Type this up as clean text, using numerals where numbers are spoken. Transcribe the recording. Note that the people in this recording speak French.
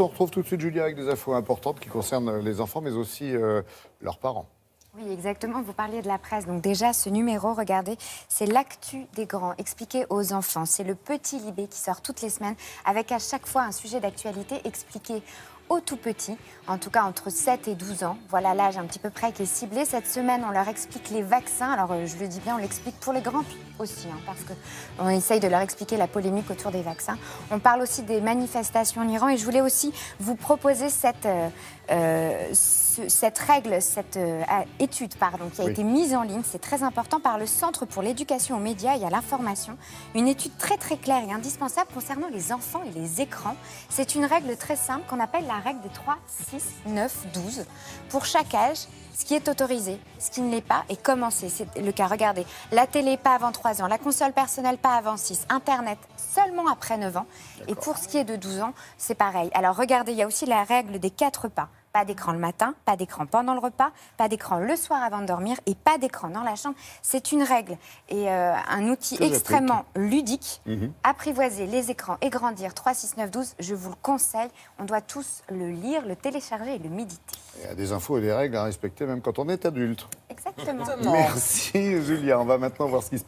On retrouve tout de suite Julia avec des infos importantes qui concernent les enfants, mais aussi leurs parents. Oui, exactement. Vous parliez de la presse. Donc déjà, ce numéro, regardez, c'est l'actu des grands, expliqué aux enfants. C'est le Petit Libé qui sort toutes les semaines avec à chaque fois un sujet d'actualité expliqué aux tout petits, en tout cas entre 7 et 12 ans. Voilà l'âge un petit peu près qui est ciblé. Cette semaine, on leur explique les vaccins. Alors, je le dis bien, on l'explique pour les grands aussi, parce qu'on essaye de leur expliquer la polémique autour des vaccins. On parle aussi des manifestations en Iran et je voulais aussi vous proposer cette règle, cette étude qui a été mise en ligne. C'est très important par le Centre pour l'éducation aux médias et à l'information. Une étude très très claire et indispensable concernant les enfants et les écrans. C'est une règle très simple qu'on appelle la règle des 3, 6, 9, 12. Pour chaque âge, ce qui est autorisé, ce qui ne l'est pas et comment c'est le cas. Regardez, la télé pas avant 3 ans, la console personnelle pas avant 6, Internet seulement après 9 ans. Et pour ce qui est de 12 ans, c'est pareil. Alors regardez, il y a aussi la règle des 4 pas. Pas d'écran le matin, pas d'écran pendant le repas, pas d'écran le soir avant de dormir et pas d'écran dans la chambre. C'est une règle et un outil extrêmement ludique. Apprivoiser les écrans et grandir 3, 6, 9, 12, je vous le conseille. On doit tous le lire, le télécharger et le méditer. Il y a des infos et des règles à respecter même quand on est adulte. Exactement. Merci Julia. On va maintenant voir ce qui se passe.